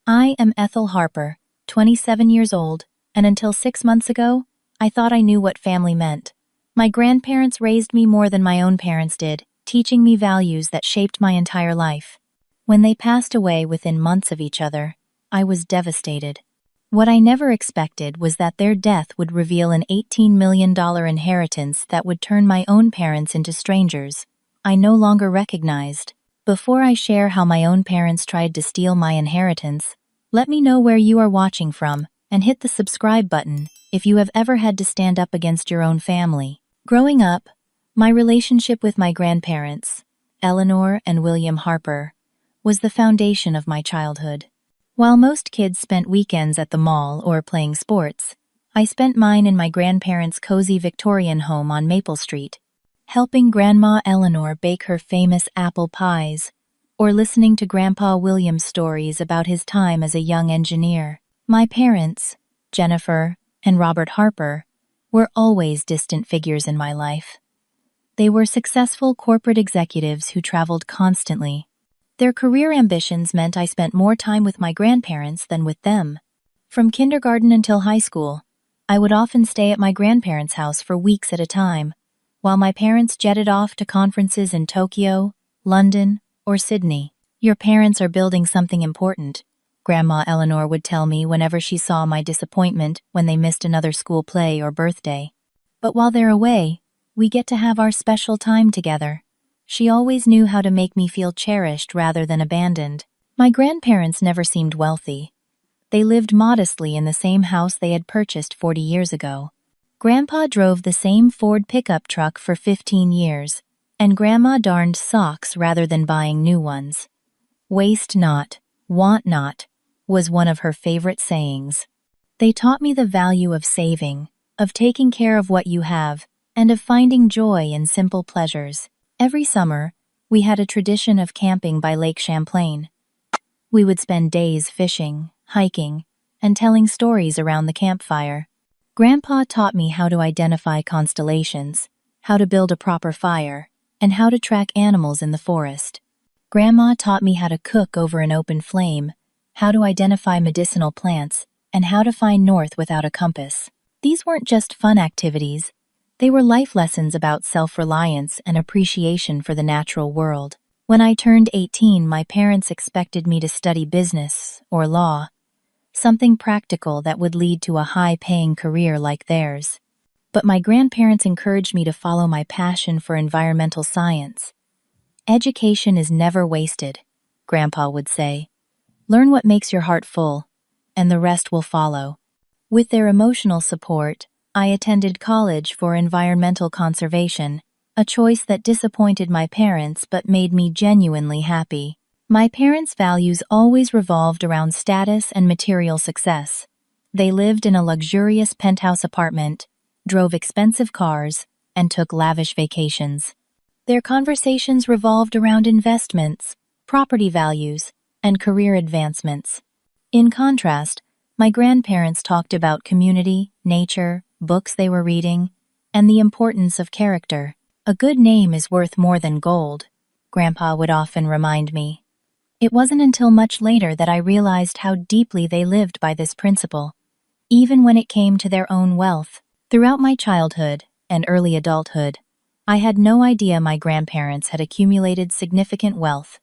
I am Ethel Harper, 27 years old, and until 6 months ago, I thought I knew what family meant. My grandparents raised me more than my own parents did, teaching me values that shaped my entire life. When they passed away within months of each other, I was devastated. What I never expected was that their death would reveal an $18 million inheritance that would turn my own parents into strangers I no longer recognized. Before I share how my own parents tried to steal my inheritance, let me know where you are watching from, and hit the subscribe button if you have ever had to stand up against your own family. Growing up, my relationship with my grandparents, Eleanor and William Harper, was the foundation of my childhood. While most kids spent weekends at the mall or playing sports, I spent mine in my grandparents' cozy Victorian home on Maple Street, helping Grandma Eleanor bake her famous apple pies, or listening to Grandpa William's stories about his time as a young engineer. My parents, Jennifer and Robert Harper, were always distant figures in my life. They were successful corporate executives who traveled constantly. Their career ambitions meant I spent more time with my grandparents than with them. From kindergarten until high school, I would often stay at my grandparents' house for weeks at a time, while my parents jetted off to conferences in Tokyo, London, or Sydney. "Your parents are building something important," Grandma Eleanor would tell me whenever she saw my disappointment when they missed another school play or birthday. "But while they're away, we get to have our special time together." She always knew how to make me feel cherished rather than abandoned. My grandparents never seemed wealthy. They lived modestly in the same house they had purchased 40 years ago. Grandpa drove the same Ford pickup truck for 15 years, and Grandma darned socks rather than buying new ones. "Waste not, want not," was one of her favorite sayings. They taught me the value of saving, of taking care of what you have, and of finding joy in simple pleasures. Every summer, we had a tradition of camping by Lake Champlain. We would spend days fishing, hiking, and telling stories around the campfire. Grandpa taught me how to identify constellations, how to build a proper fire, and how to track animals in the forest. Grandma taught me how to cook over an open flame, how to identify medicinal plants, and how to find north without a compass. These weren't just fun activities. They were life lessons about self-reliance and appreciation for the natural world. When I turned 18, my parents expected me to study business or law, something practical that would lead to a high-paying career like theirs. But my grandparents encouraged me to follow my passion for environmental science. "Education is never wasted," Grandpa would say. "Learn what makes your heart full, and the rest will follow." With their emotional support, I attended college for environmental conservation, a choice that disappointed my parents but made me genuinely happy. My parents' values always revolved around status and material success. They lived in a luxurious penthouse apartment, drove expensive cars, and took lavish vacations. Their conversations revolved around investments, property values, and career advancements. In contrast, my grandparents talked about community, nature, books they were reading, and the importance of character. "A good name is worth more than gold," Grandpa would often remind me. It wasn't until much later that I realized how deeply they lived by this principle, even when it came to their own wealth. Throughout my childhood and early adulthood, I had no idea my grandparents had accumulated significant wealth.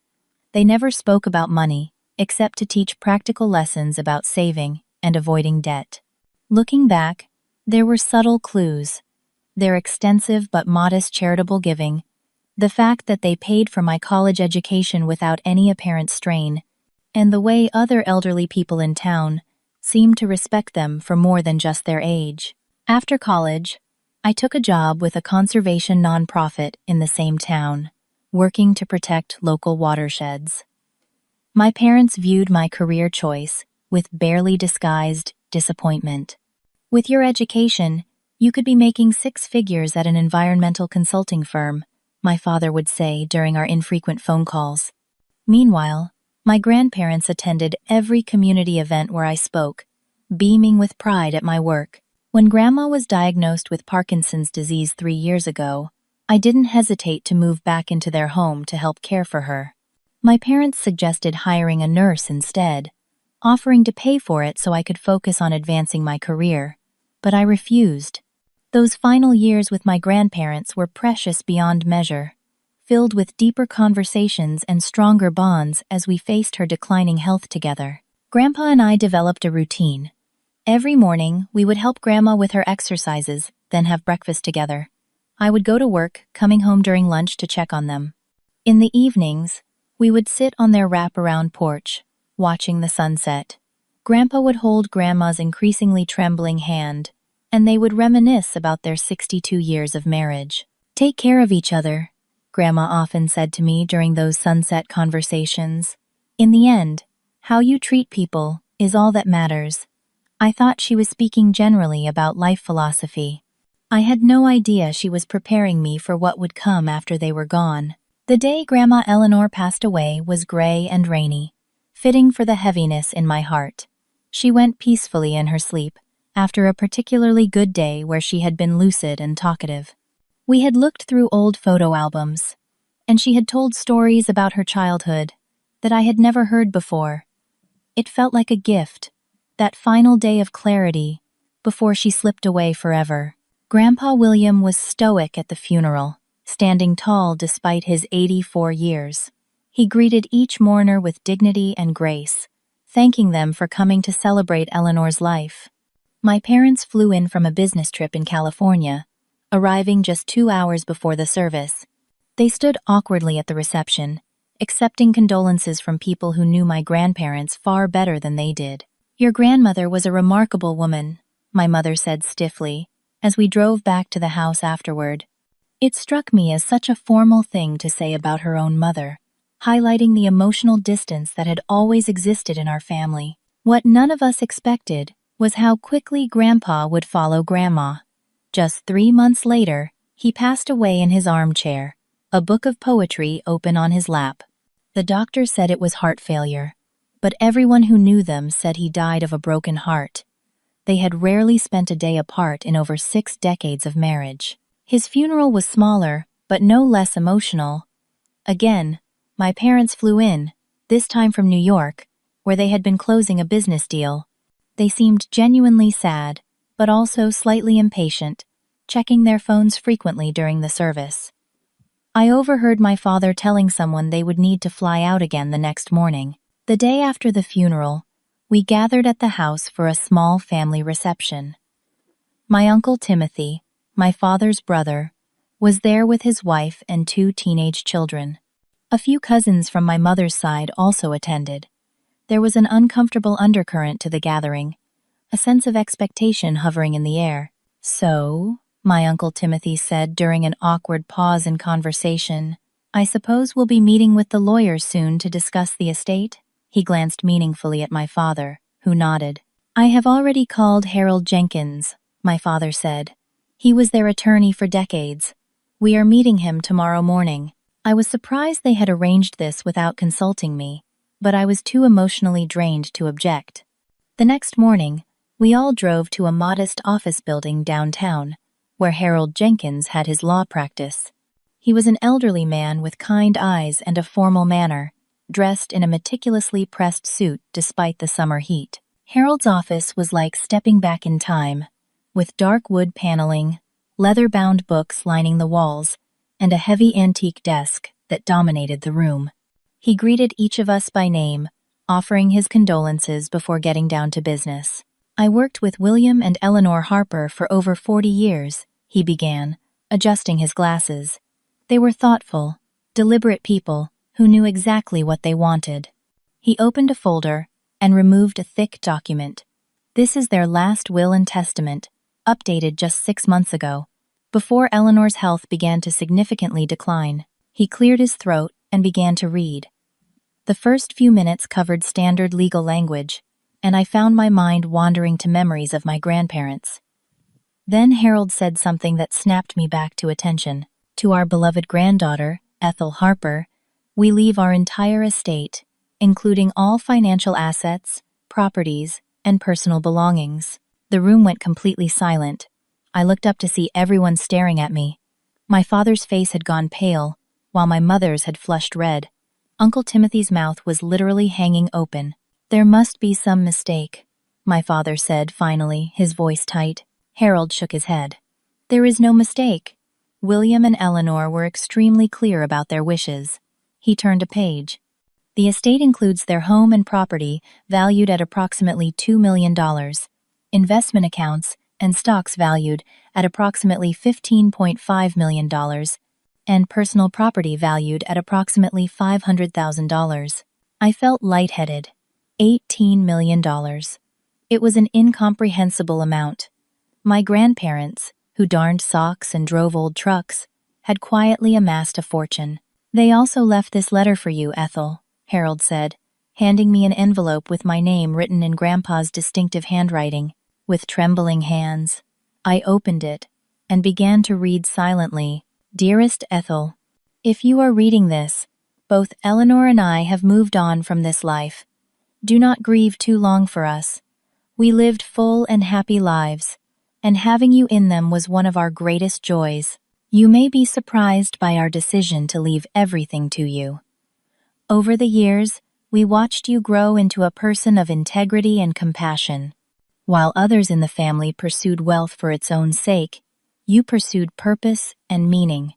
They never spoke about money, except to teach practical lessons about saving and avoiding debt. Looking back, there were subtle clues. Their extensive but modest charitable giving, the fact that they paid for my college education without any apparent strain, and the way other elderly people in town seemed to respect them for more than just their age. After college, I took a job with a conservation nonprofit in the same town, working to protect local watersheds. My parents viewed my career choice with barely disguised disappointment. "With your education, you could be making 6 figures at an environmental consulting firm," my father would say during our infrequent phone calls. Meanwhile, my grandparents attended every community event where I spoke, beaming with pride at my work. When Grandma was diagnosed with Parkinson's disease 3 years ago, I didn't hesitate to move back into their home to help care for her. My parents suggested hiring a nurse instead, offering to pay for it so I could focus on advancing my career. But I refused. Those final years with my grandparents were precious beyond measure, filled with deeper conversations and stronger bonds as we faced her declining health together. Grandpa and I developed a routine. Every morning, we would help Grandma with her exercises, then have breakfast together. I would go to work, coming home during lunch to check on them. In the evenings, we would sit on their wraparound porch, watching the sunset. Grandpa would hold Grandma's increasingly trembling hand, and they would reminisce about their 62 years of marriage. "Take care of each other," Grandma often said to me during those sunset conversations. "In the end, how you treat people is all that matters." I thought she was speaking generally about life philosophy. I had no idea she was preparing me for what would come after they were gone. The day Grandma Eleanor passed away was gray and rainy, fitting for the heaviness in my heart. She went peacefully in her sleep, after a particularly good day where she had been lucid and talkative. We had looked through old photo albums, and she had told stories about her childhood that I had never heard before. It felt like a gift, that final day of clarity, before she slipped away forever. Grandpa William was stoic at the funeral, standing tall despite his 84 years. He greeted each mourner with dignity and grace, thanking them for coming to celebrate Eleanor's life. My parents flew in from a business trip in California, arriving just 2 hours before the service. They stood awkwardly at the reception, accepting condolences from people who knew my grandparents far better than they did. "Your grandmother was a remarkable woman," my mother said stiffly, as we drove back to the house afterward. It struck me as such a formal thing to say about her own mother, highlighting the emotional distance that had always existed in our family. What none of us expected was how quickly Grandpa would follow Grandma. Just 3 months later, he passed away in his armchair, a book of poetry open on his lap. The doctor said it was heart failure, but everyone who knew them said he died of a broken heart. They had rarely spent a day apart in over 6 decades of marriage. His funeral was smaller, but no less emotional. Again, my parents flew in, this time from New York, where they had been closing a business deal. They seemed genuinely sad, but also slightly impatient, checking their phones frequently during the service. I overheard my father telling someone they would need to fly out again the next morning. The day after the funeral, we gathered at the house for a small family reception. My Uncle Timothy, my father's brother, was there with his wife and 2 teenage children. A few cousins from my mother's side also attended. There was an uncomfortable undercurrent to the gathering, a sense of expectation hovering in the air. "So," my Uncle Timothy said during an awkward pause in conversation, "I suppose we'll be meeting with the lawyers soon to discuss the estate?" He glanced meaningfully at my father, who nodded. "I have already called Harold Jenkins," my father said. "He was their attorney for decades. We are meeting him tomorrow morning." I was surprised they had arranged this without consulting me, but I was too emotionally drained to object. The next morning, we all drove to a modest office building downtown, where Harold Jenkins had his law practice. He was an elderly man with kind eyes and a formal manner, dressed in a meticulously pressed suit despite the summer heat. Harold's office was like stepping back in time, with dark wood paneling, leather-bound books lining the walls, and a heavy antique desk that dominated the room. He greeted each of us by name, offering his condolences before getting down to business. "I worked with William and Eleanor Harper for over 40 years, he began, adjusting his glasses. They were thoughtful, deliberate people who knew exactly what they wanted. He opened a folder and removed a thick document. "This is their last will and testament, updated just 6 months ago, before Eleanor's health began to significantly decline." He cleared his throat and began to read. The first few minutes covered standard legal language, and I found my mind wandering to memories of my grandparents. Then Harold said something that snapped me back to attention. "To our beloved granddaughter, Ethel Harper, we leave our entire estate, including all financial assets, properties, and personal belongings." The room went completely silent. I looked up to see everyone staring at me. My father's face had gone pale, while my mother's had flushed red. Uncle Timothy's mouth was literally hanging open. There must be some mistake, my father said finally, his voice tight. Harold shook his head. There is no mistake. William and Eleanor were extremely clear about their wishes. He turned a page. The estate includes their home and property, valued at approximately $2 million, investment accounts and stocks valued at approximately $15.5 million, and personal property valued at approximately $500,000. I felt lightheaded. $18 million. It was an incomprehensible amount. My grandparents, who darned socks and drove old trucks, had quietly amassed a fortune. They also left this letter for you, Ethel, Harold said, handing me an envelope with my name written in Grandpa's distinctive handwriting. With trembling hands, I opened it and began to read silently. Dearest Ethel, if you are reading this, both Eleanor and I have moved on from this life. Do not grieve too long for us. We lived full and happy lives, and having you in them was one of our greatest joys. You may be surprised by our decision to leave everything to you. Over the years, we watched you grow into a person of integrity and compassion. While others in the family pursued wealth for its own sake, you pursued purpose and meaning.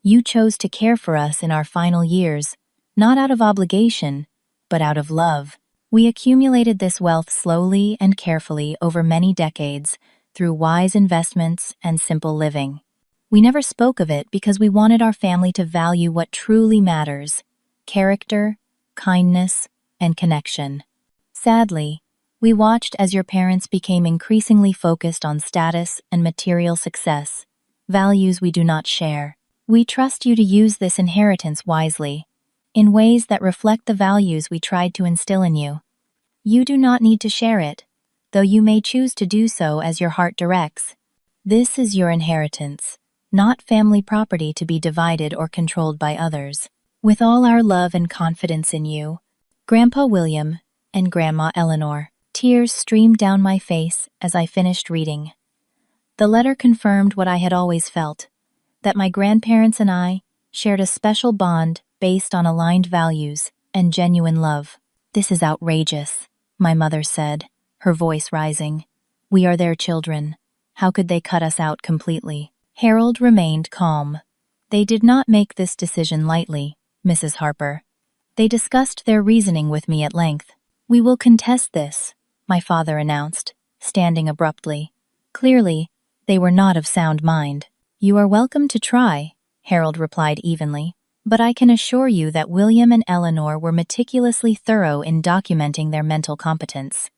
You chose to care for us in our final years, not out of obligation, but out of love. We accumulated this wealth slowly and carefully over many decades through wise investments and simple living. We never spoke of it because we wanted our family to value what truly matters: character, kindness, and connection. Sadly, we watched as your parents became increasingly focused on status and material success, values we do not share. We trust you to use this inheritance wisely, in ways that reflect the values we tried to instill in you. You do not need to share it, though you may choose to do so as your heart directs. This is your inheritance, not family property to be divided or controlled by others. With all our love and confidence in you, Grandpa William and Grandma Eleanor. Tears streamed down my face as I finished reading. The letter confirmed what I had always felt, that my grandparents and I shared a special bond based on aligned values and genuine love. This is outrageous, my mother said, her voice rising. We are their children. How could they cut us out completely? Harold remained calm. They did not make this decision lightly, Mrs. Harper. They discussed their reasoning with me at length. We will contest this, my father announced, standing abruptly. Clearly, they were not of sound mind. You are welcome to try, Harold replied evenly, but I can assure you that William and Eleanor were meticulously thorough in documenting their mental competence.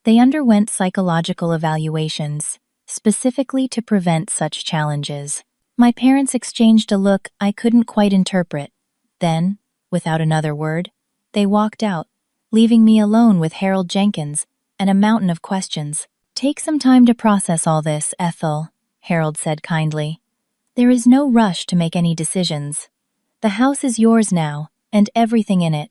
They underwent psychological evaluations, specifically to prevent such challenges. My parents exchanged a look I couldn't quite interpret. Then, without another word, they walked out, leaving me alone with Harold Jenkins and a mountain of questions. Take some time to process all this, Ethel, Harold said kindly. There is no rush to make any decisions. The house is yours now, and everything in it.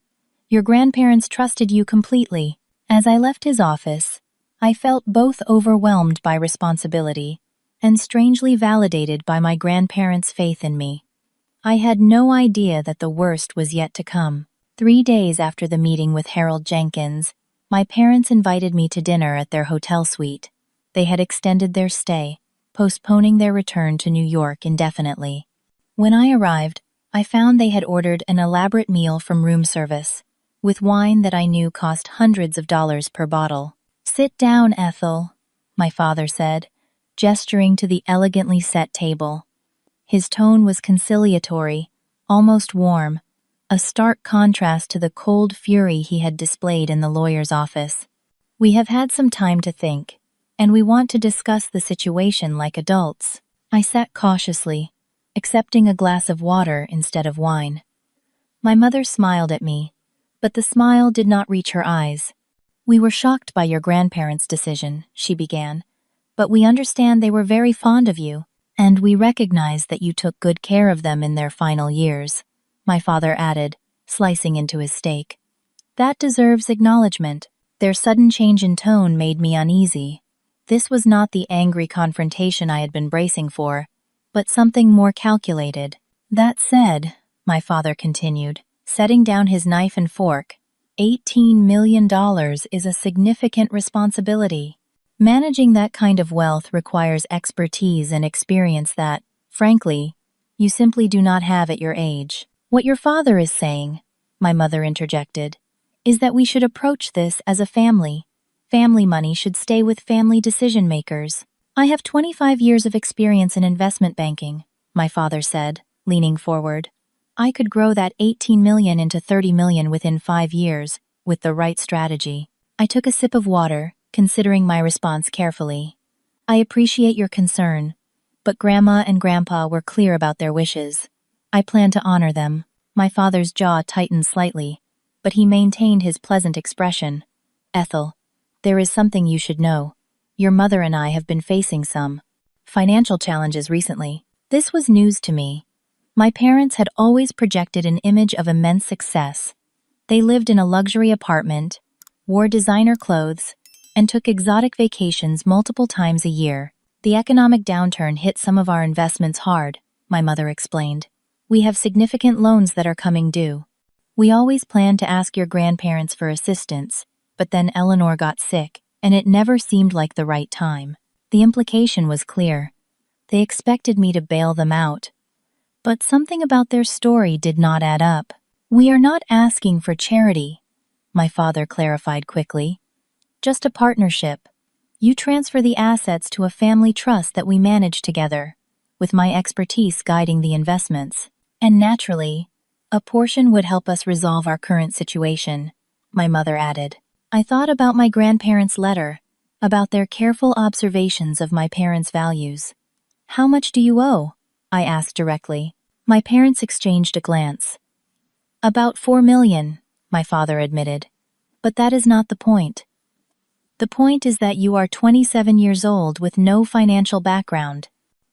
Your grandparents trusted you completely. As I left his office, I felt both overwhelmed by responsibility and strangely validated by my grandparents' faith in me. I had no idea that the worst was yet to come. 3 days after the meeting with Harold Jenkins, my parents invited me to dinner at their hotel suite. They had extended their stay, postponing their return to New York indefinitely. When I arrived, I found they had ordered an elaborate meal from room service, with wine that I knew cost hundreds of dollars per bottle. Sit down, Ethel, my father said, gesturing to the elegantly set table. His tone was conciliatory, almost warm, a stark contrast to the cold fury he had displayed in the lawyer's office. We have had some time to think, and we want to discuss the situation like adults. I sat cautiously, accepting a glass of water instead of wine. My mother smiled at me, but the smile did not reach her eyes. We were shocked by your grandparents' decision, she began, but we understand they were very fond of you, and we recognize that you took good care of them in their final years, my father added, slicing into his steak. That deserves acknowledgement. Their sudden change in tone made me uneasy. This was not the angry confrontation I had been bracing for, but something more calculated. That said, my father continued, setting down his knife and fork, $18 million is a significant responsibility. Managing that kind of wealth requires expertise and experience that, frankly, you simply do not have at your age. What your father is saying, my mother interjected, is that we should approach this as a family. Family money should stay with family decision makers. I have 25 years of experience in investment banking, my father said, leaning forward. I could grow that 18 million into 30 million within 5 years, with the right strategy. I took a sip of water, considering my response carefully. I appreciate your concern, but Grandma and Grandpa were clear about their wishes. I plan to honor them. My father's jaw tightened slightly, but he maintained his pleasant expression. Ethel, there is something you should know. Your mother and I have been facing some financial challenges recently. This was news to me. My parents had always projected an image of immense success. They lived in a luxury apartment, wore designer clothes, and took exotic vacations multiple times a year. The economic downturn hit some of our investments hard, my mother explained. We have significant loans that are coming due. We always planned to ask your grandparents for assistance, but then Eleanor got sick, and it never seemed like the right time. The implication was clear. They expected me to bail them out. But something about their story did not add up. We are not asking for charity, my father clarified quickly. Just a partnership. You transfer the assets to a family trust that we manage together, with my expertise guiding the investments. And naturally, a portion would help us resolve our current situation, my mother added. I thought about my grandparents' letter, about their careful observations of my parents' values. How much do you owe? I asked directly. My parents exchanged a glance. About 4 million, my father admitted. But that is not the point. The point is that you are 27 years old with no financial background.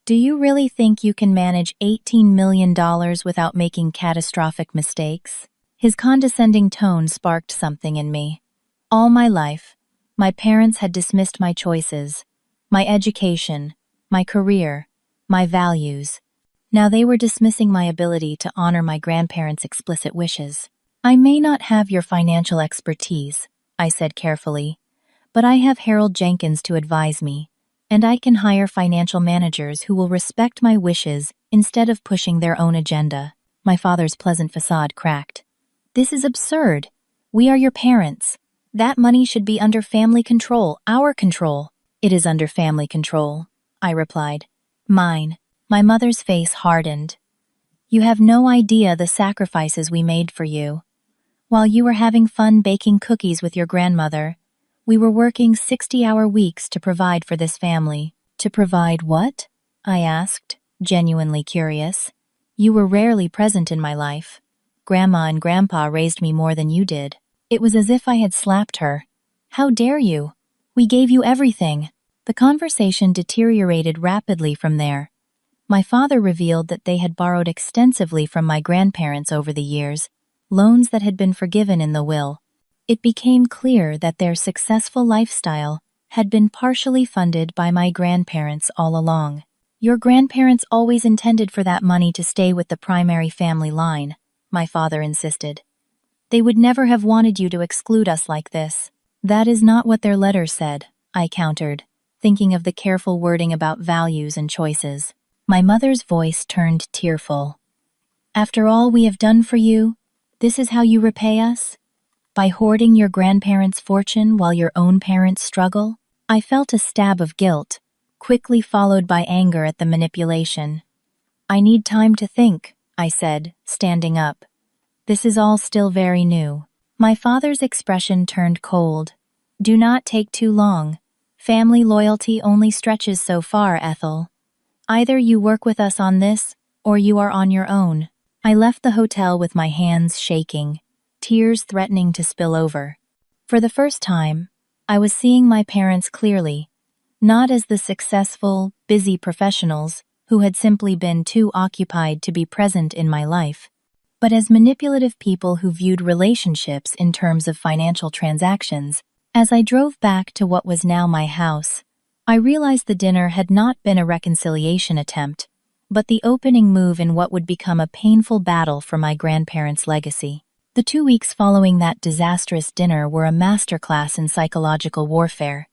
Do you really think you can manage $18 million without making catastrophic mistakes? His condescending tone sparked something in me. All my life, my parents had dismissed my choices, my education, my career, my values. Now they were dismissing my ability to honor my grandparents' explicit wishes. I may not have your financial expertise, I said carefully, but I have Harold Jenkins to advise me, and I can hire financial managers who will respect my wishes instead of pushing their own agenda. My father's pleasant facade cracked. This is absurd. We are your parents. That money should be under family control, our control. It is under family control, I replied. Mine. My mother's face hardened. You have no idea the sacrifices we made for you. While you were having fun baking cookies with your grandmother, we were working 60-hour weeks to provide for this family. To provide what? I asked, genuinely curious. You were rarely present in my life. Grandma and Grandpa raised me more than you did. It was as if I had slapped her. How dare you? We gave you everything. The conversation deteriorated rapidly from there. My father revealed that they had borrowed extensively from my grandparents over the years, loans that had been forgiven in the will. It became clear that their successful lifestyle had been partially funded by my grandparents all along. Your grandparents always intended for that money to stay with the primary family line, my father insisted. They would never have wanted you to exclude us like this. That is not what their letter said, I countered, thinking of the careful wording about values and choices. My mother's voice turned tearful. After all we have done for you, this is how you repay us? By hoarding your grandparents' fortune while your own parents struggle? I felt a stab of guilt, quickly followed by anger at the manipulation. I need time to think, I said, standing up. This is all still very new. My father's expression turned cold. Do not take too long. Family loyalty only stretches so far, Ethel. Either you work with us on this, or you are on your own. I left the hotel with my hands shaking, tears threatening to spill over. For the first time, I was seeing my parents clearly, not as the successful, busy professionals who had simply been too occupied to be present in my life, but as manipulative people who viewed relationships in terms of financial transactions. As I drove back to what was now my house, I realized the dinner had not been a reconciliation attempt, but the opening move in what would become a painful battle for my grandparents' legacy. The 2 weeks following that disastrous dinner were a masterclass in psychological warfare.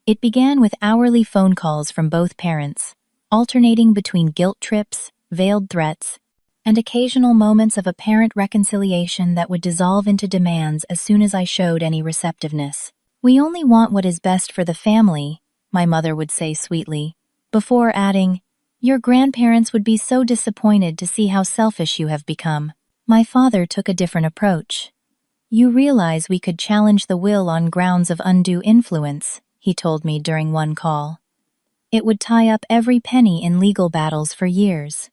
It began with hourly phone calls from both parents, alternating between guilt trips, veiled threats, and occasional moments of apparent reconciliation that would dissolve into demands as soon as I showed any receptiveness. "We only want what is best for the family," my mother would say sweetly, before adding, "Your grandparents would be so disappointed to see how selfish you have become." My father took a different approach. "You realize we could challenge the will on grounds of undue influence," he told me during one call. "It would tie up every penny in legal battles for years.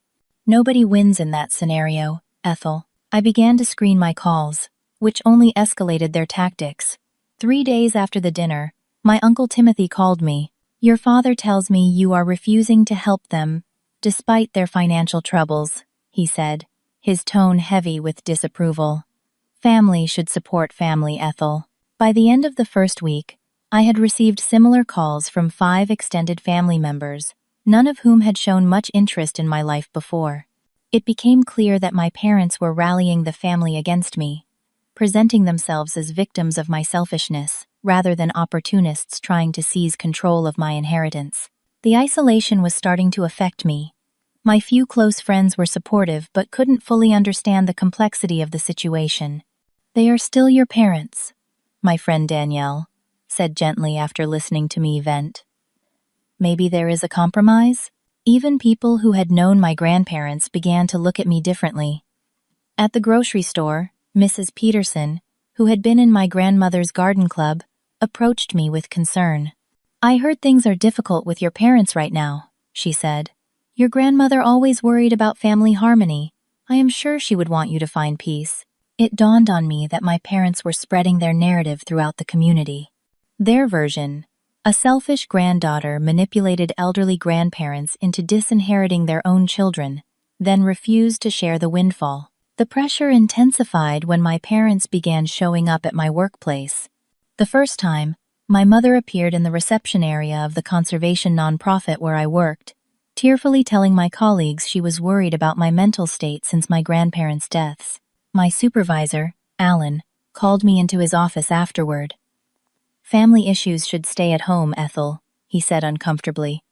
Nobody wins in that scenario, Ethel." I began to screen my calls, which only escalated their tactics. 3 days after the dinner, my Uncle Timothy called me. "Your father tells me you are refusing to help them, despite their financial troubles," he said, his tone heavy with disapproval. "Family should support family, Ethel." By the end of the first week, I had received similar calls from 5 extended family members, none of whom had shown much interest in my life before. It became clear that my parents were rallying the family against me, presenting themselves as victims of my selfishness, rather than opportunists trying to seize control of my inheritance. The isolation was starting to affect me. My few close friends were supportive but couldn't fully understand the complexity of the situation. "They are still your parents," my friend Danielle said gently after listening to me vent. "Maybe there is a compromise?" Even people who had known my grandparents began to look at me differently. At the grocery store, Mrs. Peterson, who had been in my grandmother's garden club, approached me with concern. "I heard things are difficult with your parents right now," she said. "Your grandmother always worried about family harmony. I am sure she would want you to find peace." It dawned on me that my parents were spreading their narrative throughout the community. Their version: a selfish granddaughter manipulated elderly grandparents into disinheriting their own children, then refused to share the windfall. The pressure intensified when my parents began showing up at my workplace. The first time, my mother appeared in the reception area of the conservation nonprofit where I worked, tearfully telling my colleagues she was worried about my mental state since my grandparents' deaths. My supervisor, Alan, called me into his office afterward. "Family issues should stay at home, Ethel," he said uncomfortably.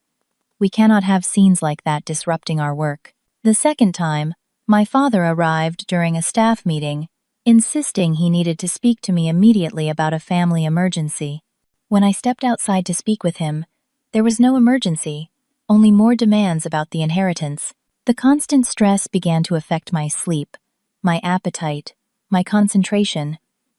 "We cannot have scenes like that disrupting our work." The second time, my father arrived during a staff meeting, insisting he needed to speak to me immediately about a family emergency. When I stepped outside to speak with him, there was no emergency, only more demands about the inheritance. The constant stress began to affect my sleep, my appetite, my concentration.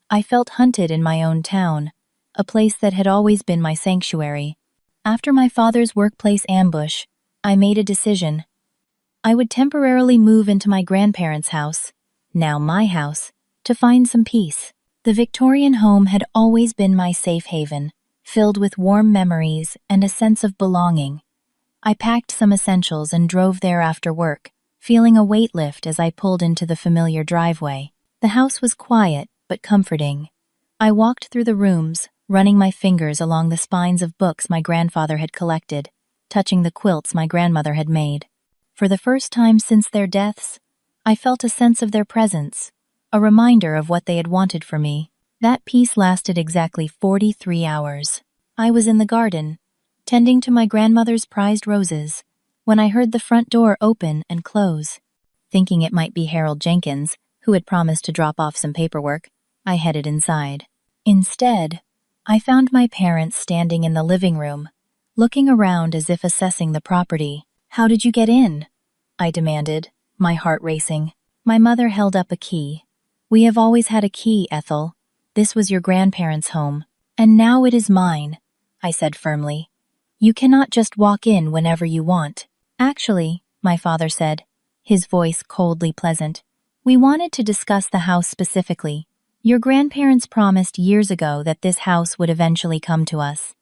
I felt hunted in my own town, a place that had always been my sanctuary. After my father's workplace ambush, I made a decision. I would temporarily move into my grandparents' house, now my house, to find some peace. The Victorian home had always been my safe haven, filled with warm memories and a sense of belonging. I packed some essentials and drove there after work, feeling a weight lift as I pulled into the familiar driveway. The house was quiet but comforting. I walked through the rooms, running my fingers along the spines of books my grandfather had collected, touching the quilts my grandmother had made. For the first time since their deaths, I felt a sense of their presence, a reminder of what they had wanted for me. That peace lasted exactly 43 hours. I was in the garden, tending to my grandmother's prized roses, when I heard the front door open and close. Thinking it might be Harold Jenkins, who had promised to drop off some paperwork, I headed inside. Instead, I found my parents standing in the living room, looking around as if assessing the property. "How did you get in?" I demanded, my heart racing. My mother held up a key. "We have always had a key, Ethel. This was your grandparents' home, and now it is mine," I said firmly. "You cannot just walk in whenever you want." "Actually," my father said, his voice coldly pleasant, "we wanted to discuss the house specifically. Your grandparents promised years ago that this house would eventually come to us.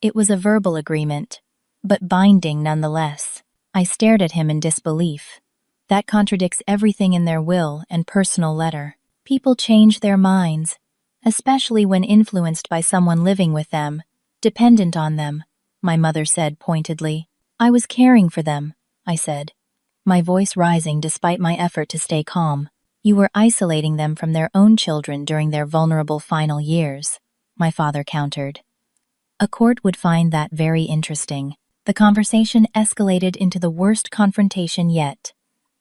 It was a verbal agreement, but binding nonetheless." I stared at him in disbelief. That contradicts everything in their will and personal letter. People change their minds, especially when influenced by someone living with them, dependent on them, my mother said pointedly. "I was caring for them," I said, my voice rising despite my effort to stay calm. You were isolating them from their own children during their vulnerable final years, my father countered. A court would find that very interesting. The conversation escalated into the worst confrontation yet.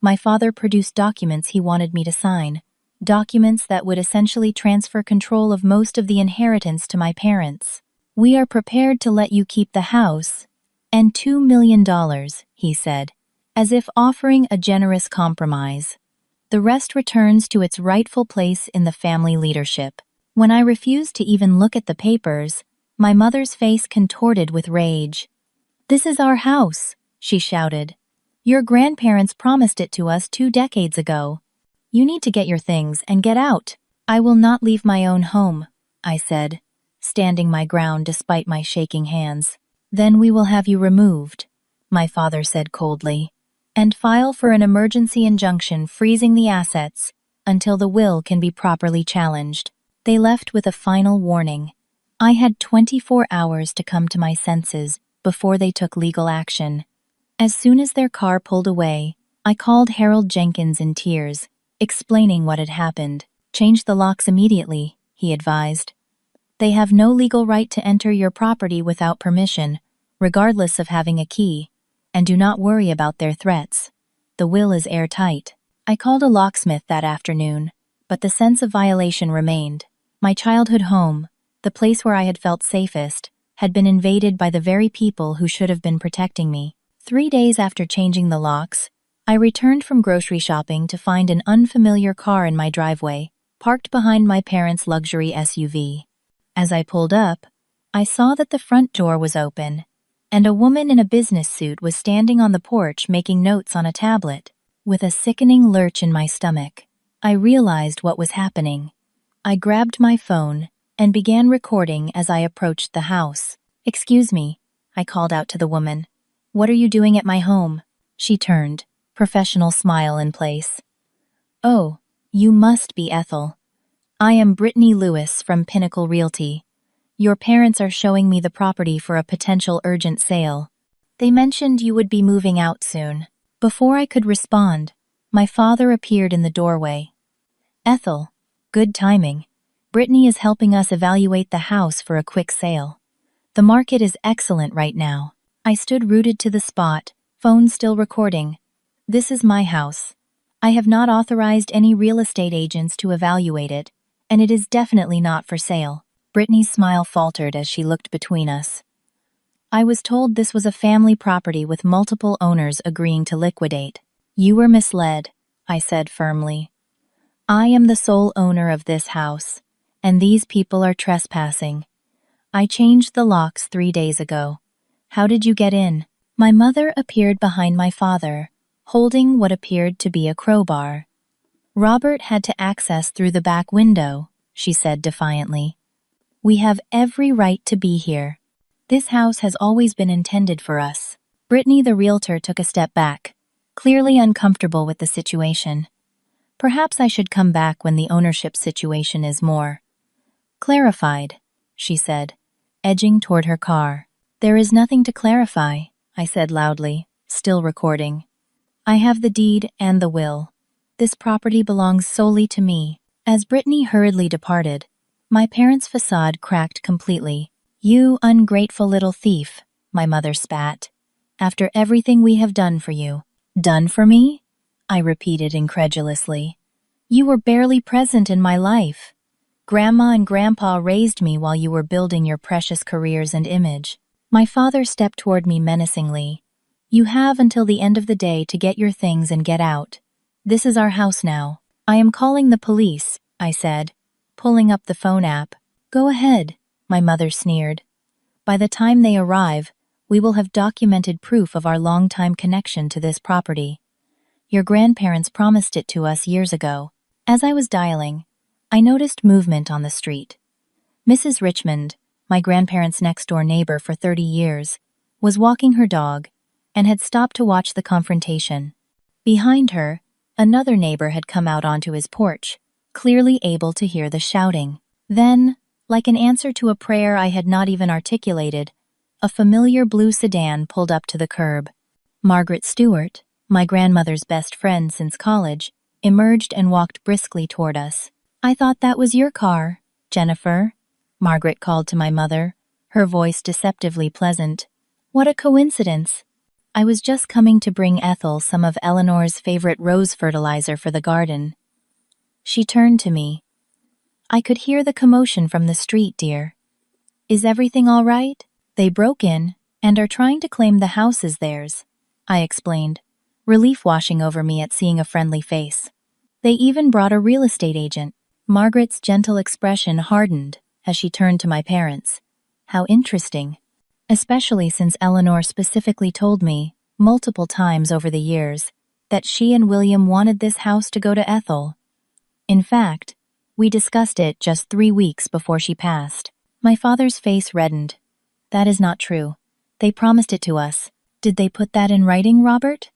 My father produced documents he wanted me to sign, documents that would essentially transfer control of most of the inheritance to my parents. We are prepared to let you keep the house and $2 million, he said, as if offering a generous compromise. The rest returns to its rightful place in the family leadership. When I refused to even look at the papers, my mother's face contorted with rage. "This is our house," she shouted. "Your grandparents promised it to us 2 decades ago. You need to get your things and get out." "I will not leave my own home," I said, standing my ground despite my shaking hands. "Then we will have you removed," my father said coldly, "and file for an emergency injunction freezing the assets until the will can be properly challenged." They left with a final warning. I had 24 hours to come to my senses before they took legal action. As soon as their car pulled away, I called Harold Jenkins in tears, explaining what had happened. "Change the locks immediately," he advised. "They have no legal right to enter your property without permission, regardless of having a key, and do not worry about their threats. The will is airtight." I called a locksmith that afternoon, but the sense of violation remained. My childhood home, the place where I had felt safest, had been invaded by the very people who should have been protecting me. 3 days after changing the locks, I returned from grocery shopping to find an unfamiliar car in my driveway, parked behind my parents' luxury SUV. As I pulled up, I saw that the front door was open, and a woman in a business suit was standing on the porch making notes on a tablet. With a sickening lurch in my stomach, I realized what was happening. I grabbed my phone and began recording as I approached the house. "Excuse me," I called out to the woman. "What are you doing at my home?" She turned, professional smile in place. "Oh, you must be Ethel. I am Brittany Lewis from Pinnacle Realty. Your parents are showing me the property for a potential urgent sale. They mentioned you would be moving out soon." Before I could respond, my father appeared in the doorway. "Ethel, good timing. Brittany is helping us evaluate the house for a quick sale. The market is excellent right now." I stood rooted to the spot, phone still recording. "This is my house. I have not authorized any real estate agents to evaluate it, and it is definitely not for sale." Brittany's smile faltered as she looked between us. "I was told this was a family property with multiple owners agreeing to liquidate." "You were misled," I said firmly. "I am the sole owner of this house, and these people are trespassing. I changed the locks 3 days ago. How did you get in?" My mother appeared behind my father, holding what appeared to be a crowbar. "Robert had to access through the back window," she said defiantly. "We have every right to be here. This house has always been intended for us." Brittany, the realtor, took a step back, clearly uncomfortable with the situation. "Perhaps I should come back when the ownership situation is more clarified," she said, edging toward her car. "There is nothing to clarify," I said loudly, still recording. "I have the deed and the will. This property belongs solely to me." As Brittany hurriedly departed, my parents' facade cracked completely. "You ungrateful little thief," my mother spat. "After everything we have done for you." "Done for me?" I repeated incredulously. "You were barely present in my life. Grandma and Grandpa raised me while you were building your precious careers and image." My father stepped toward me menacingly. "You have until the end of the day to get your things and get out. This is our house now." "I am calling the police," I said, pulling up the phone app. "Go ahead," my mother sneered. "By the time they arrive, we will have documented proof of our long-time connection to this property. Your grandparents promised it to us years ago." As I was dialing, I noticed movement on the street. Mrs. Richmond, my grandparents' next-door neighbor for 30 years, was walking her dog and had stopped to watch the confrontation. Behind her, another neighbor had come out onto his porch, clearly able to hear the shouting. Then, like an answer to a prayer I had not even articulated, a familiar blue sedan pulled up to the curb. Margaret Stewart, my grandmother's best friend since college, emerged and walked briskly toward us. "I thought that was your car, Jennifer," Margaret called to my mother, her voice deceptively pleasant. "What a coincidence. I was just coming to bring Ethel some of Eleanor's favorite rose fertilizer for the garden." She turned to me. "I could hear the commotion from the street, dear. Is everything all right?" "They broke in and are trying to claim the house as theirs," I explained, relief washing over me at seeing a friendly face. "They even brought a real estate agent." Margaret's gentle expression hardened as she turned to my parents. "How interesting. Especially since Eleanor specifically told me, multiple times over the years, that she and William wanted this house to go to Ethel. In fact, we discussed it just 3 weeks before she passed." My father's face reddened. "That is not true. They promised it to us." "Did they put that in writing, Robert?"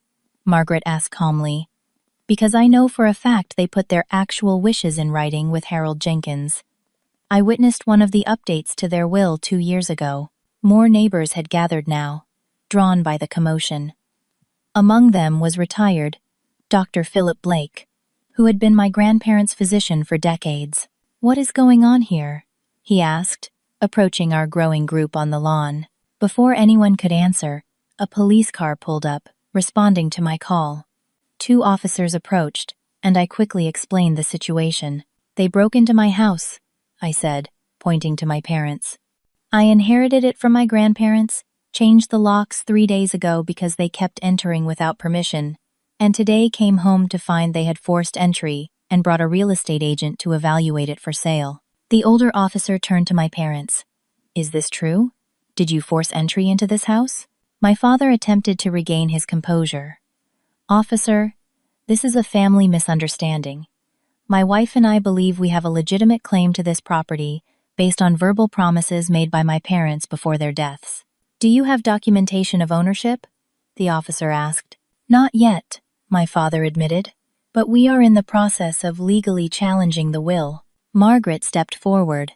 Margaret asked calmly. "Because I know for a fact they put their actual wishes in writing with Harold Jenkins. I witnessed one of the updates to their will 2 years ago." More neighbors had gathered now, drawn by the commotion. Among them was retired Dr. Philip Blake, who had been my grandparents' physician for decades. "What is going on here?" he asked, approaching our growing group on the lawn. Before anyone could answer, a police car pulled up, responding to my call. 2 officers approached, and I quickly explained the situation. "They broke into my house," I said, pointing to my parents. "I inherited it from my grandparents, changed the locks 3 days ago because they kept entering without permission, and today came home to find they had forced entry and brought a real estate agent to evaluate it for sale." The older officer turned to my parents. "Is this true? Did you force entry into this house?" My father attempted to regain his composure. "Officer, this is a family misunderstanding. My wife and I believe we have a legitimate claim to this property based on verbal promises made by my parents before their deaths." "Do you have documentation of ownership?" the officer asked. "Not yet," my father admitted, "but we are in the process of legally challenging the will." Margaret stepped forward.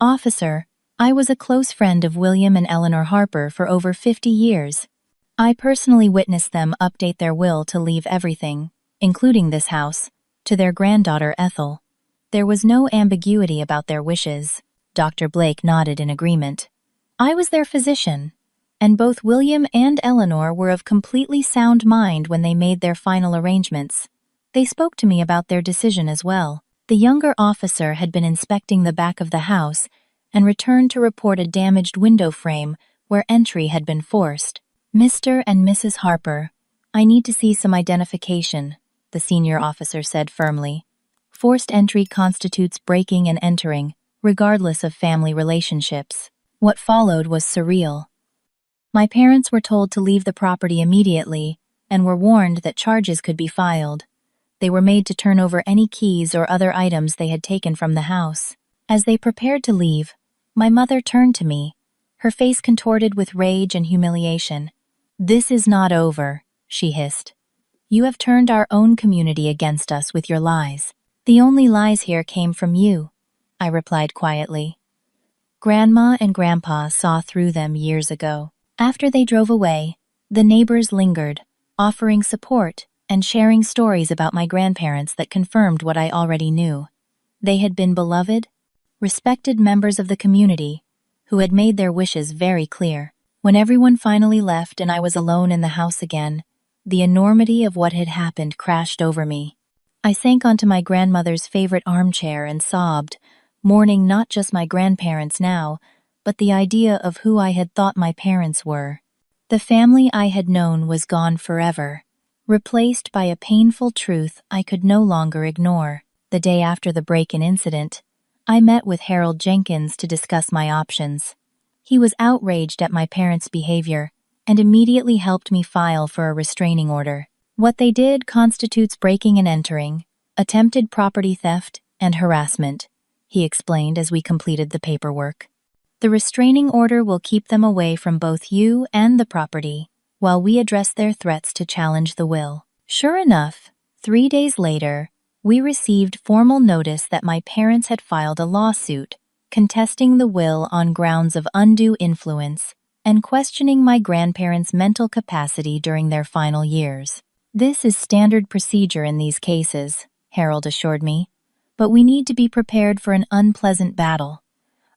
"Officer, I was a close friend of William and Eleanor Harper for over 50 years. I personally witnessed them update their will to leave everything, including this house, to their granddaughter Ethel. There was no ambiguity about their wishes." Dr. Blake nodded in agreement. "I was their physician, and both William and Eleanor were of completely sound mind when they made their final arrangements. They spoke to me about their decision as well." The younger officer had been inspecting the back of the house and returned to report a damaged window frame where entry had been forced. "Mr. and Mrs. Harper, I need to see some identification," the senior officer said firmly. "Forced entry constitutes breaking and entering, regardless of family relationships." What followed was surreal. My parents were told to leave the property immediately and were warned that charges could be filed. They were made to turn over any keys or other items they had taken from the house. As they prepared to leave, my mother turned to me, her face contorted with rage and humiliation. "This is not over," she hissed. "You have turned our own community against us with your lies." "The only lies here came from you," I replied quietly. "Grandma and Grandpa saw through them years ago." After they drove away, the neighbors lingered, offering support and sharing stories about my grandparents that confirmed what I already knew. They had been beloved, respected members of the community who had made their wishes very clear. When everyone finally left and I was alone in the house again, the enormity of what had happened crashed over me. I sank onto my grandmother's favorite armchair and sobbed, mourning not just my grandparents now, but the idea of who I had thought my parents were. The family I had known was gone forever, replaced by a painful truth I could no longer ignore. The day after the break-in incident, I met with Harold Jenkins to discuss my options. He was outraged at my parents' behavior and immediately helped me file for a restraining order. "What they did constitutes breaking and entering, attempted property theft, and harassment," he explained as we completed the paperwork. "The restraining order will keep them away from both you and the property, while we address their threats to challenge the will." Sure enough, 3 days later, we received formal notice that my parents had filed a lawsuit, contesting the will on grounds of undue influence and questioning my grandparents' mental capacity during their final years. This is standard procedure in these cases, Harold assured me, but we need to be prepared for an unpleasant battle.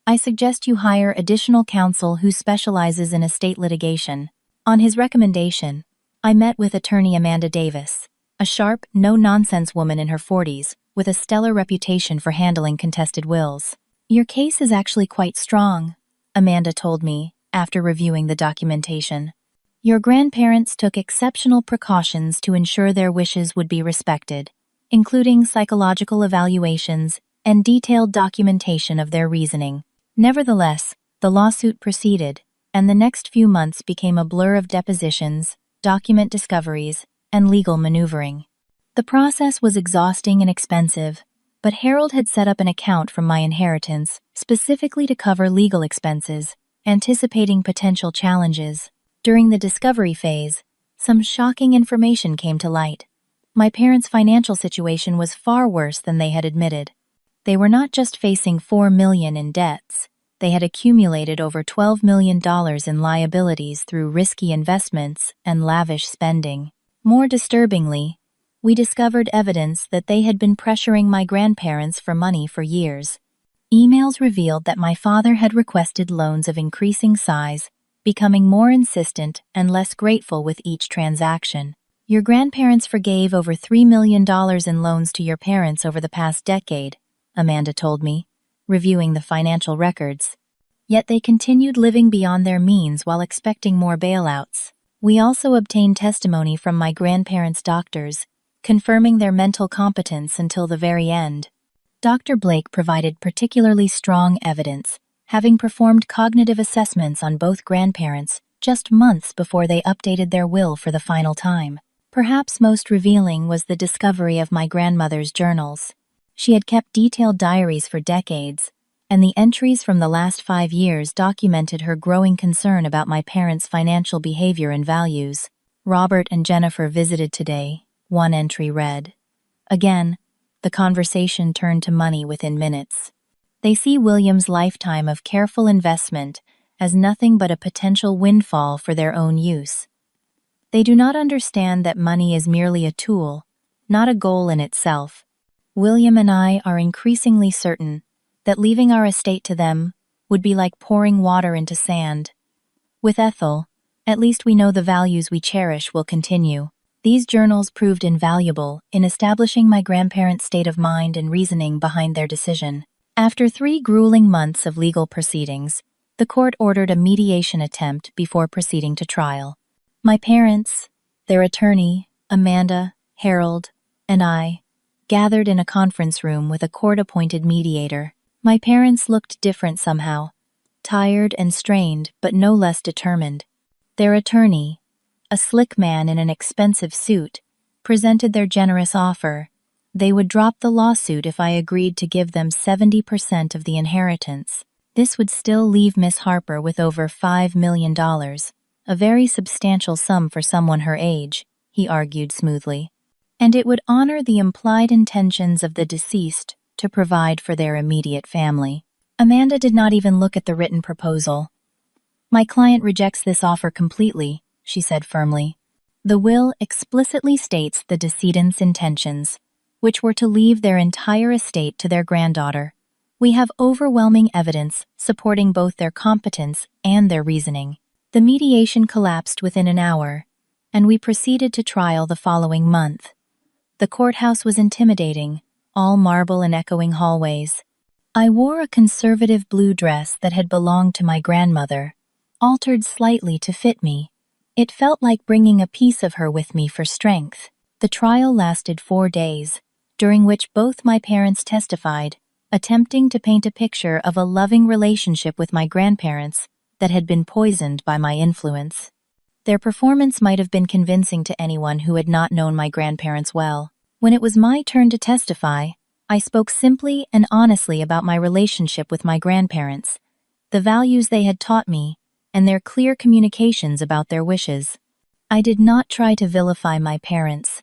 I suggest you hire additional counsel who specializes in estate litigation. On his recommendation, I met with attorney Amanda Davis, a sharp, no-nonsense woman in her 40s, with a stellar reputation for handling contested wills. Your case is actually quite strong, Amanda told me, after reviewing the documentation. Your grandparents took exceptional precautions to ensure their wishes would be respected, including psychological evaluations and detailed documentation of their reasoning. Nevertheless, the lawsuit proceeded, and the next few months became a blur of depositions, document discoveries, and legal maneuvering. The process was exhausting and expensive, but Harold had set up an account from my inheritance specifically to cover legal expenses, anticipating potential challenges. During the discovery phase, some shocking information came to light. My parents' financial situation was far worse than they had admitted. They were not just facing $4 million in debts, they had accumulated over $12 million in liabilities through risky investments and lavish spending. More disturbingly, we discovered evidence that they had been pressuring my grandparents for money for years. Emails revealed that my father had requested loans of increasing size, becoming more insistent and less grateful with each transaction. Your grandparents forgave over $3 million in loans to your parents over the past decade, Amanda told me, reviewing the financial records. Yet they continued living beyond their means while expecting more bailouts. We also obtained testimony from my grandparents' doctors, confirming their mental competence until the very end. Dr. Blake provided particularly strong evidence, having performed cognitive assessments on both grandparents just months before they updated their will for the final time. Perhaps most revealing was the discovery of my grandmother's journals. She had kept detailed diaries for decades, and the entries from the last 5 years documented her growing concern about my parents' financial behavior and values. Robert and Jennifer visited today, one entry read. Again, the conversation turned to money within minutes. They see William's lifetime of careful investment as nothing but a potential windfall for their own use. They do not understand that money is merely a tool, not a goal in itself. William and I are increasingly certain that leaving our estate to them would be like pouring water into sand. With Ethel, at least we know the values we cherish will continue. These journals proved invaluable in establishing my grandparents' state of mind and reasoning behind their decision. After 3 grueling months of legal proceedings, the court ordered a mediation attempt before proceeding to trial. My parents, their attorney, Amanda, Harold, and I gathered in a conference room with a court-appointed mediator. My parents looked different somehow, tired and strained, but no less determined. Their attorney, a slick man in an expensive suit, presented their generous offer. They would drop the lawsuit if I agreed to give them 70% of the inheritance. This would still leave Miss Harper with over $5 million, a very substantial sum for someone her age, he argued smoothly. And it would honor the implied intentions of the deceased to provide for their immediate family. Amanda did not even look at the written proposal. My client rejects this offer completely, she said firmly. The will explicitly states the decedent's intentions, which were to leave their entire estate to their granddaughter. We have overwhelming evidence supporting both their competence and their reasoning. The mediation collapsed within an hour, and we proceeded to trial the following month. The courthouse was intimidating, all marble and echoing hallways. I wore a conservative blue dress that had belonged to my grandmother, altered slightly to fit me. It felt like bringing a piece of her with me for strength. The trial lasted 4 days, during which both my parents testified, attempting to paint a picture of a loving relationship with my grandparents that had been poisoned by my influence. Their performance might have been convincing to anyone who had not known my grandparents well. When it was my turn to testify, I spoke simply and honestly about my relationship with my grandparents, the values they had taught me, and their clear communications about their wishes. I did not try to vilify my parents.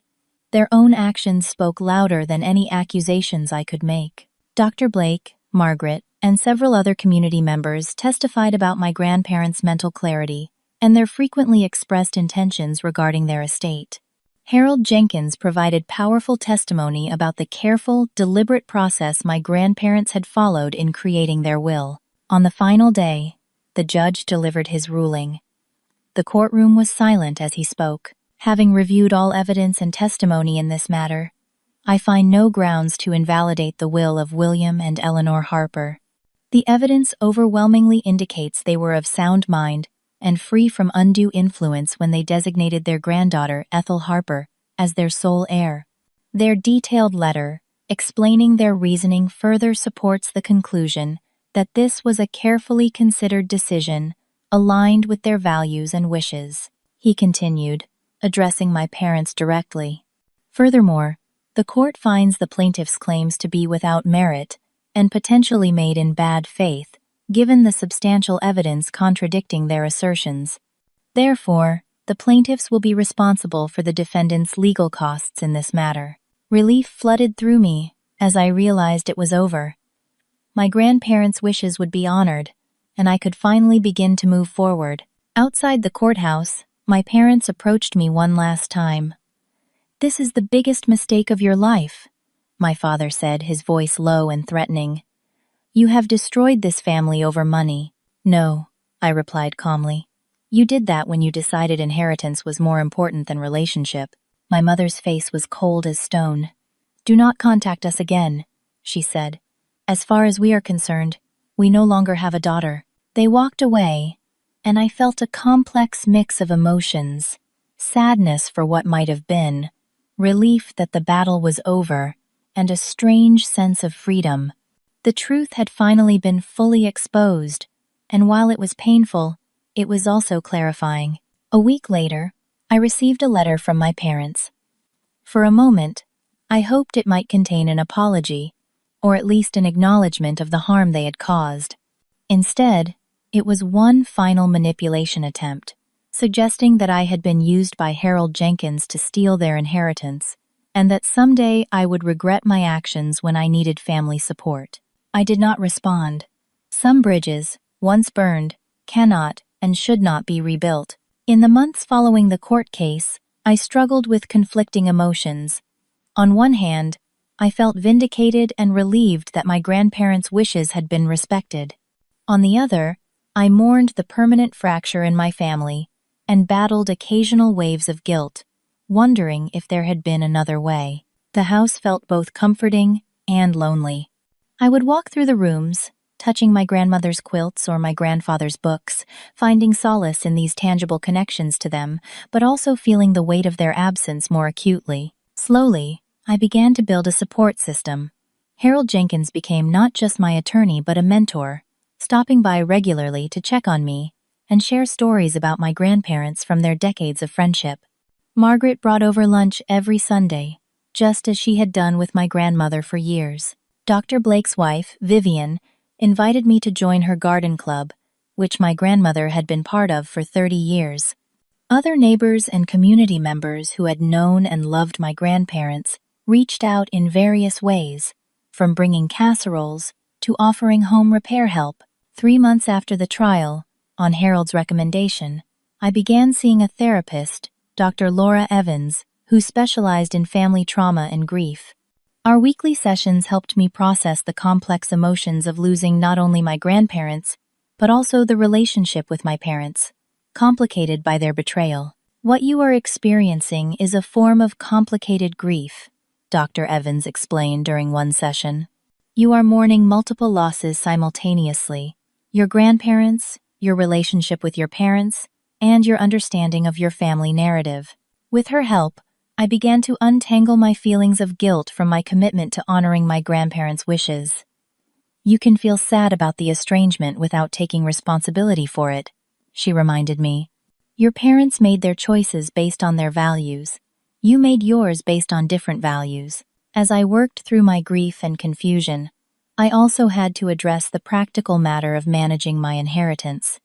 Their own actions spoke louder than any accusations I could make. Dr. Blake, Margaret, and several other community members testified about my grandparents' mental clarity and their frequently expressed intentions regarding their estate. Harold Jenkins provided powerful testimony about the careful, deliberate process my grandparents had followed in creating their will. On the final day, the judge delivered his ruling. The courtroom was silent as he spoke. Having reviewed all evidence and testimony in this matter, I find no grounds to invalidate the will of William and Eleanor Harper. The evidence overwhelmingly indicates they were of sound mind and free from undue influence when they designated their granddaughter, Ethel Harper, as their sole heir. Their detailed letter, explaining their reasoning, further supports the conclusion that this was a carefully considered decision aligned with their values and wishes. He continued, addressing my parents directly. Furthermore, the court finds the plaintiff's claims to be without merit and potentially made in bad faith, given the substantial evidence contradicting their assertions. Therefore, the plaintiffs will be responsible for the defendant's legal costs in this matter. Relief flooded through me as I realized it was over. My grandparents' wishes would be honored, and I could finally begin to move forward. Outside the courthouse, my parents approached me one last time. "This is the biggest mistake of your life," my father said, his voice low and threatening. "You have destroyed this family over money." "No," I replied calmly. "You did that when you decided inheritance was more important than relationship." My mother's face was cold as stone. "Do not contact us again," she said. "As far as we are concerned, we no longer have a daughter." They walked away, and I felt a complex mix of emotions: sadness for what might have been, relief that the battle was over, and a strange sense of freedom. The truth had finally been fully exposed, and while it was painful, it was also clarifying. A week later, I received a letter from my parents. For a moment, I hoped it might contain an apology, or at least an acknowledgement of the harm they had caused. Instead, it was one final manipulation attempt, suggesting that I had been used by Harold Jenkins to steal their inheritance, and that someday I would regret my actions when I needed family support. I did not respond. Some bridges, once burned, cannot and should not be rebuilt. In the months following the court case, I struggled with conflicting emotions. On one hand, I felt vindicated and relieved that my grandparents' wishes had been respected. On the other, I mourned the permanent fracture in my family and battled occasional waves of guilt, wondering if there had been another way. The house felt both comforting and lonely. I would walk through the rooms, touching my grandmother's quilts or my grandfather's books, finding solace in these tangible connections to them, but also feeling the weight of their absence more acutely. Slowly, I began to build a support system. Harold Jenkins became not just my attorney but a mentor, stopping by regularly to check on me and share stories about my grandparents from their decades of friendship. Margaret brought over lunch every Sunday, just as she had done with my grandmother for years. Dr. Blake's wife, Vivian, invited me to join her garden club, which my grandmother had been part of for 30 years. Other neighbors and community members who had known and loved my grandparents reached out in various ways, from bringing casseroles to offering home repair help. 3 months after the trial, on Harold's recommendation, I began seeing a therapist, Dr. Laura Evans, who specialized in family trauma and grief. Our weekly sessions helped me process the complex emotions of losing not only my grandparents, but also the relationship with my parents, complicated by their betrayal. "What you are experiencing is a form of complicated grief," Dr. Evans explained during one session. "You are mourning multiple losses simultaneously: your grandparents, your relationship with your parents, and your understanding of your family narrative." With her help, I began to untangle my feelings of guilt from my commitment to honoring my grandparents' wishes. "You can feel sad about the estrangement without taking responsibility for it," she reminded me. "Your parents made their choices based on their values. You made yours based on different values." As I worked through my grief and confusion, I also had to address the practical matter of managing my inheritance.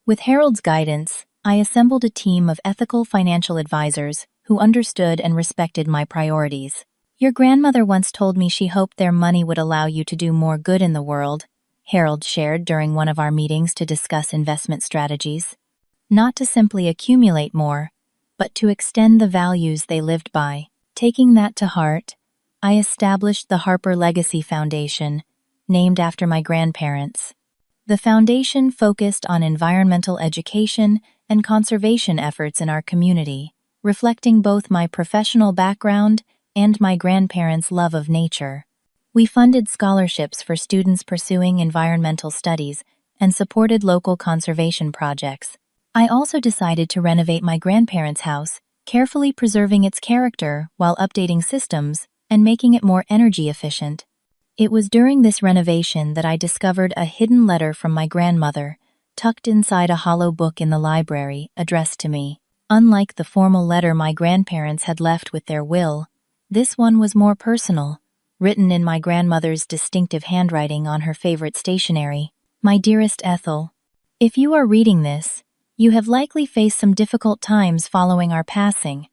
With Harold's guidance, I assembled a team of ethical financial advisors who understood and respected my priorities. "Your grandmother once told me she hoped their money would allow you to do more good in the world," Harold shared during one of our meetings to discuss investment strategies. "Not to simply accumulate more, but to extend the values they lived by. Taking that to heart, I established the Harper Legacy Foundation, named after my grandparents. The foundation focused on environmental education and conservation efforts in our community, reflecting both my professional background and my grandparents' love of nature. We funded scholarships for students pursuing environmental studies and supported local conservation projects. I also decided to renovate my grandparents' house, carefully preserving its character while updating systems and making it more energy efficient. It was during this renovation that I discovered a hidden letter from my grandmother, tucked inside a hollow book in the library, addressed to me. Unlike the formal letter my grandparents had left with their will, this one was more personal, written in my grandmother's distinctive handwriting on her favorite stationery. My dearest Ethel, if you are reading this, you have likely faced some difficult times following our passing.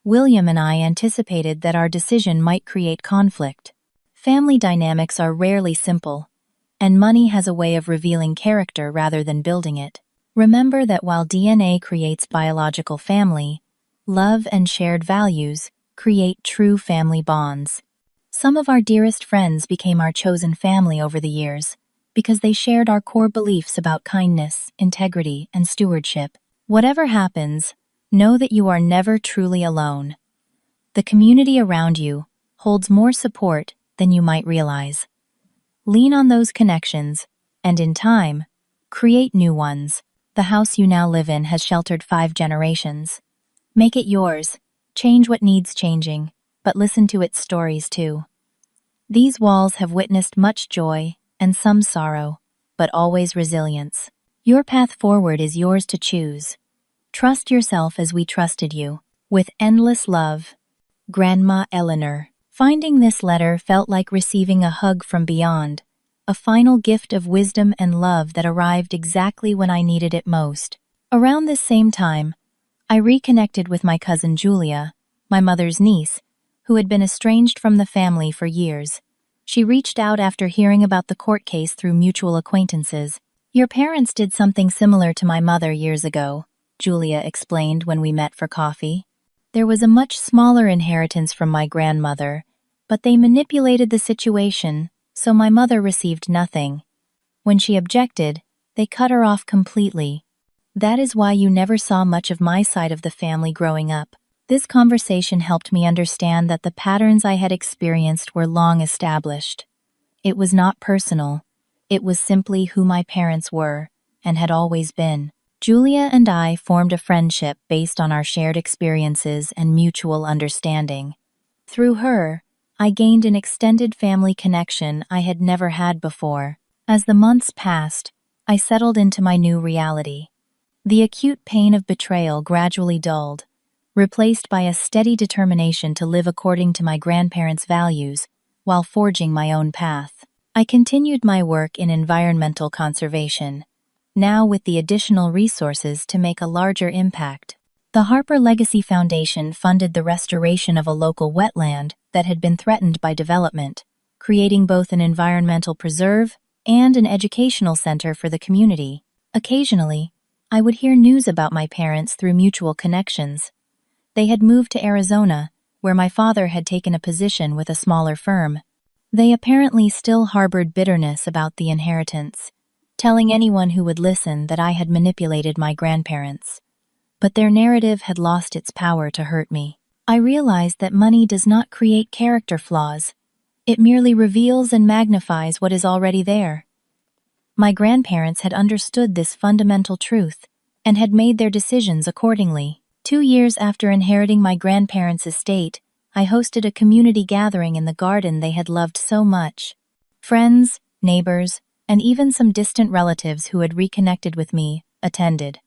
William and I anticipated that our decision might create conflict. Family dynamics are rarely simple, and money has a way of revealing character rather than building it. Remember that while DNA creates biological family, love and shared values create true family bonds. Some of our dearest friends became our chosen family over the years because they shared our core beliefs about kindness, integrity, and stewardship. Whatever happens, know that you are never truly alone. The community around you holds more support than you might realize. Lean on those connections, and in time, create new ones. The house you now live in has sheltered 5 generations. Make it yours. Change what needs changing, but listen to its stories too. These walls have witnessed much joy and some sorrow, but always resilience. Your path forward is yours to choose. Trust yourself as we trusted you. With endless love, Grandma Eleanor. Finding this letter felt like receiving a hug from beyond, a final gift of wisdom and love that arrived exactly when I needed it most. Around this same time, I reconnected with my cousin Julia, my mother's niece, who had been estranged from the family for years. She reached out after hearing about the court case through mutual acquaintances. "Your parents did something similar to my mother years ago," Julia explained when we met for coffee. "There was a much smaller inheritance from my grandmother, but they manipulated the situation, so my mother received nothing. When she objected, they cut her off completely. That is why you never saw much of my side of the family growing up." This conversation helped me understand that the patterns I had experienced were long established. It was not personal. It was simply who my parents were, and had always been. Julia and I formed a friendship based on our shared experiences and mutual understanding. Through her, I gained an extended family connection I had never had before. As the months passed, I settled into my new reality. The acute pain of betrayal gradually dulled, replaced by a steady determination to live according to my grandparents' values while forging my own path. I continued my work in environmental conservation, now with the additional resources to make a larger impact. The Harper Legacy Foundation funded the restoration of a local wetland that had been threatened by development, creating both an environmental preserve and an educational center for the community. Occasionally, I would hear news about my parents through mutual connections. They had moved to Arizona, where my father had taken a position with a smaller firm. They apparently still harbored bitterness about the inheritance, telling anyone who would listen that I had manipulated my grandparents. But their narrative had lost its power to hurt me. I realized that money does not create character flaws. It merely reveals and magnifies what is already there. My grandparents had understood this fundamental truth and had made their decisions accordingly. 2 years after inheriting my grandparents' estate, I hosted a community gathering in the garden they had loved so much. Friends, neighbors, and even some distant relatives who had reconnected with me attended.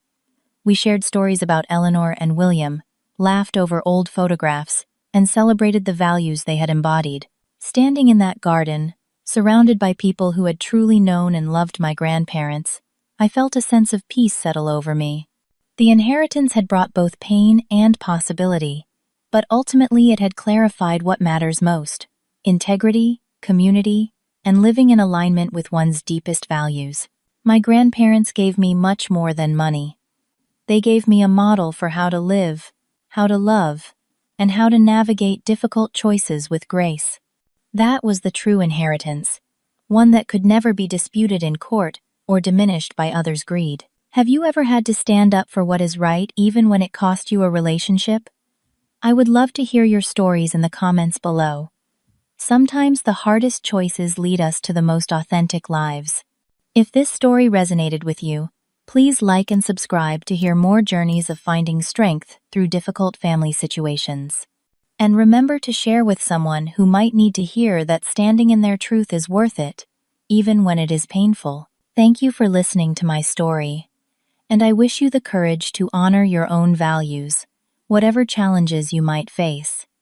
We shared stories about Eleanor and William, laughed over old photographs, and celebrated the values they had embodied. Standing in that garden, surrounded by people who had truly known and loved my grandparents, I felt a sense of peace settle over me. The inheritance had brought both pain and possibility, but ultimately it had clarified what matters most: integrity, community, and living in alignment with one's deepest values. My grandparents gave me much more than money. They gave me a model for how to live, how to love, and how to navigate difficult choices with grace. That was the true inheritance, one that could never be disputed in court or diminished by others' greed. Have you ever had to stand up for what is right even when it cost you a relationship? I would love to hear your stories in the comments below. Sometimes the hardest choices lead us to the most authentic lives. If this story resonated with you, please like and subscribe to hear more journeys of finding strength through difficult family situations. And remember to share with someone who might need to hear that standing in their truth is worth it, even when it is painful. Thank you for listening to my story, and I wish you the courage to honor your own values, whatever challenges you might face.